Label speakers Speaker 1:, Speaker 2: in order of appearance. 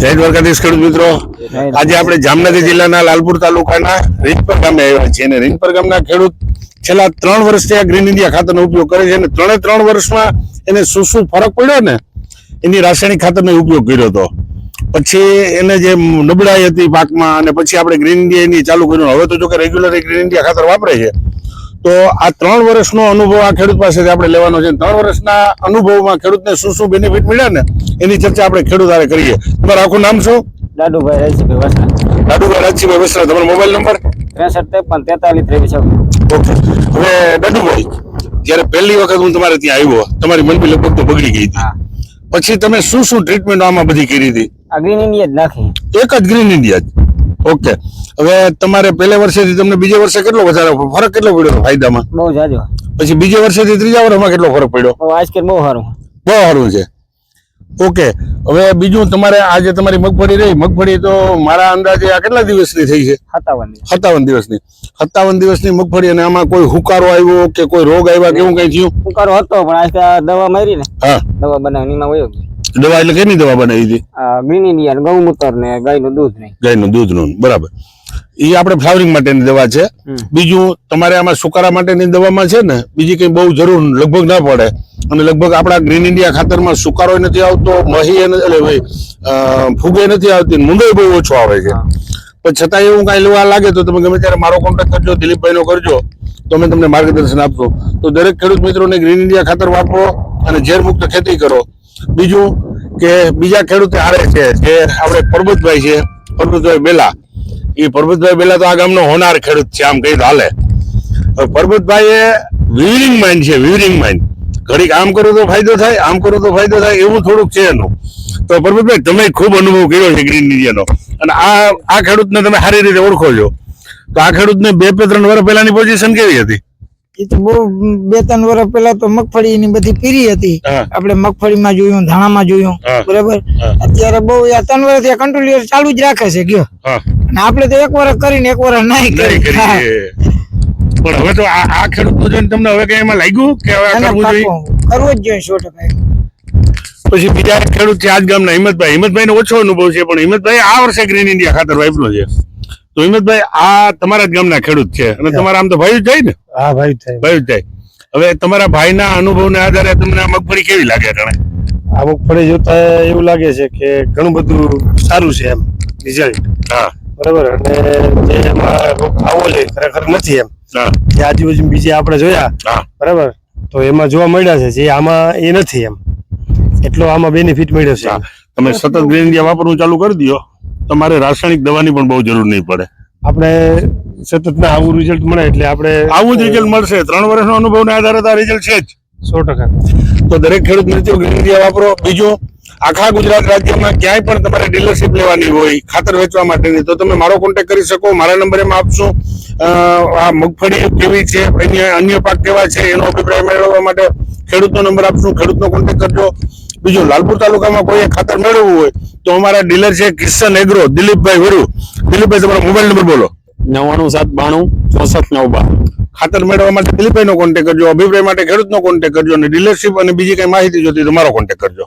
Speaker 1: જય દ્વારકાધીશ ખેડૂત મિત્રો, આજે આપણે જામનગર જિલ્લાના લાલપુર તાલુકાના રીંગપર ગામે આવ્યા છીએ અને રીંગપર ગામના ખેડૂત છેલ્લા 3 વર્ષથી આ ગ્રીન ઇન્ડિયા ખાતરનો ઉપયોગ કરે છે અને 3 વર્ષમાં એને શું ફરક પડ્યો ને એની રાસાયણિક ખાતરનો ઉપયોગ કર્યો હતો. પછી એને જે નબળાઈ હતી પાકમાં અને પછી આપણે ગ્રીન ઇન્ડિયા એની ચાલુ કર્યું. હવે તો જો કે રેગ્યુલર ગ્રીન ઇન્ડિયા ખાતર વાપરે છે. તો આ 3 વર્ષનો અનુભવ આ ખેડૂત પાસેથી આપણે લેવાનો છે. 3 વર્ષના અનુભવમાં ખેડૂતને શું બેનિફિટ મળ્યા ને એની ચર્ચા આપણે ખેડૂત આરે કરીએ. તમારું આખું નામ શું?
Speaker 2: દાદુભાઈ રાજજીભાઈ વસરા.
Speaker 1: દાદુભાઈ રાજજીભાઈ વસરા. તમારો મોબાઈલ નંબર?
Speaker 2: 63
Speaker 1: ઓકે. હવે દાદુભાઈ, જયારે પહેલી વખત હું તમારે ત્યાં આવ્યો, તમારી મનપી લગભગ તો બગડી ગઈ હતી. પછી તમે શું ટ્રીટમેન્ટ આમાં બધી કરી હતી?
Speaker 2: આ ગ્રીન ઇન્ડિયા જ નાખી.
Speaker 1: એક જ ગ્રીન ઇન્ડિયા જ. ઓકે. હવે તમારે પહેલે વર્ષેથી તમને બીજે વર્ષે કેટલો વધારે ફરક કેટલો પડ્યો ફાયદામાં?
Speaker 2: બહુ જાજો.
Speaker 1: પછી બીજે વર્ષેથી ત્રીજા વર્ષમાં કેટલો ફરક પડ્યો?
Speaker 2: આજકાલ બહુ સારું.
Speaker 1: બહુ સારું છે. ઓકે. હવે બીજું, તમારે આજે તમારી મગફળી રહી, મગફળી તો મારા અંદાજે આ કેટલા દિવસની થઈ છે? 57 દિવસની. 57 દિવસની મગફળી. અને આમાં કોઈ હુકારો આવ્યો કે કોઈ રોગ આવ્યા કેવું કઈ થયું?
Speaker 2: હુકારો હતો પણ આજકાલ દવા મારી ને.
Speaker 1: હા,
Speaker 2: દવા બનાવી એમાં વયો ગયો.
Speaker 1: દવા એટલે કેની દવા બનાવી હતી?
Speaker 2: ગ્રીન ઇન્ડિયા, ગૌમૂત્ર ને ગાયનું દૂધ ને.
Speaker 1: ગાયનું દૂધનું, બરાબર. એ આપણે ફ્લાવરિંગ માટેની દવા છે. બીજું તમારે આમાં સુકારા માટેની દવામાં છે ને બીજી કઈ બહુ જરૂર લગભગ ના પડે. અને લગભગ આપણા ગ્રીન ઇન્ડિયા ખાતરમાં સુકારો નથી આવતો, મહી ફૂગે નથી આવતી, મૂંગો બહુ ઓછો આવે છે. પણ છતાં એવું કઈ લેવા લાગે તો તમે ગમે ત્યારે મારો કોન્ટેક્ટ કરજો, દિલીપભાઈ નો કરજો, તો અમે તમને માર્ગદર્શન આપશો. તો દરેક ખેડૂત મિત્રોને ગ્રીન ઇન્ડિયા ખાતર વાપરો અને ઝેર મુક્ત ખેતી કરો. બીજું કે બીજા ખેડૂત આરે છે જે આપણે પરબતભાઈ છે, પરબતભાઈ બેલા. એ પરબતભાઈ બેલા તો આ ગામનો હોનાર ખેડૂત છે, આમ કહી તો હાલે. પરબતભાઈ એ વિવરિંગ માઇન્ડ છે, વિવરિંગ માઇન્ડ. ઘડીક આમ કરો તો ફાયદો થાય, આમ કરો તો ફાયદો થાય, એવું થોડુંક છે એનું. તો પરબતભાઈ, તમે ખૂબ અનુભવ કર્યો છે ગ્રીન ઇન્ડિયાનો અને આ ખેડૂતને તમે સારી રીતે ઓળખો છો. તો આ ખેડૂતને 2-3 વર્ષ પહેલાની પોઝિશન કેવી હતી?
Speaker 3: એ તો બહુ 2-3 વર્ષ પહેલા તો મગફળી ની બધી પીરી હતી. આપણે મગફળીમાં જોયું, ધાણામાં જોયું, બરાબર. અત્યારે બહુ 3 વર્ષથી કન્ટિન્યુઅસ ચાલુ જ રાખે છે ગયો. અને આપણે તો 1 વર્ષ કરીને 1 વર્ષ નહીં કરી.
Speaker 1: પણ હવે તો આ ખેડૂત જોઈને તમને હવે કઈ એમાં લાગ્યું કે હવે કરવું જોઈએ?
Speaker 3: કરવું જ જોઈએ 100%.
Speaker 1: પછી બીજા ખેડૂત છે આજ ગામના હિંમતભાઈ. હિંમતભાઈ નો ઓછો અનુભવ છે પણ હિંમતભાઈ આ વર્ષે ગ્રીન ઇન્ડિયા ખાતર વાપર્યું છે. તો હિંમતભાઈ, આ તમારા જ ગામના ખેડૂત છે અને તમારા આમ તો ભાઈ જ થાય ને?
Speaker 4: હા, ભાઈ જ
Speaker 1: થાય. હવે તમારા ભાઈના અનુભવને આધારે તમને મગફળી કેવી લાગે?
Speaker 4: આ મગફળી જોતા એવું લાગે છે કે ઘણું બધું સારું છે એમ રિઝલ્ટ.
Speaker 1: હા,
Speaker 4: બરાબર. અને જે એમાં આવો છે ખરેખર નથી એમ. જે આજુબાજુ બીજે આપણે જોયા, બરાબર, તો એમાં જોવા મળ્યા છે જે આમાં એ નથી એમ. એટલો આમાં બેનિફિટ મળ્યો છે.
Speaker 1: તમે સતત ગ્રીન ઇન્ડિયા વાપરવું ચાલુ કરી દો, તમારે રાસાયણિક દવાની પણ બહુ જરૂર નહીં પડે.
Speaker 4: આપણે સતત ના આવું રિઝલ્ટ મળે એટલે આપણે
Speaker 1: આવું જ રિઝલ્ટ મળશે. 3 વર્ષનો અનુભવના આધારે આ રિઝલ્ટ છે જ
Speaker 4: 100%.
Speaker 1: તો દરેક ખેડૂત મિત્રો ગ્રીન ઇન્ડિયા વાપરો. બીજું, આખા ગુજરાત રાજ્યમાં ક્યાંય પણ તમારે ડીલરશીપ લેવાની હોય ખાતર વેચવા માટેની તો તમે મારો કોન્ટેક્ટ કરી શકો. મારા નંબર એમાં આપશો. આ મગફળી કેવી છે, અન્ય પાક કેવા છે એનો અભિપ્રાય મેળવવા માટે ખેડૂતનો નંબર આપશું, ખેડૂતનો કોન્ટેક્ટ કરજો. બીજું, લાલપુર તાલુકામાં કોઈ ખાતર મેળવવું હોય તો અમારા ડીલર છે કિશન એગ્રો, દિલીપભાઈ વરુ. દિલીપભાઈ, તમારો મોબાઈલ નંબર બોલો.
Speaker 4: 9972646912.
Speaker 1: ખાતર મેળવવા માટે દિલીપભાઈ નો કોન્ટેક્ટ કરજો, અભિપ્રાય માટે ખેડૂતનો કોન્ટેક્ટ કરજો અને ડીલરશીપ અને બીજી કઈ માહિતી જોતી તો મારો કોન્ટેક્ટ કરજો.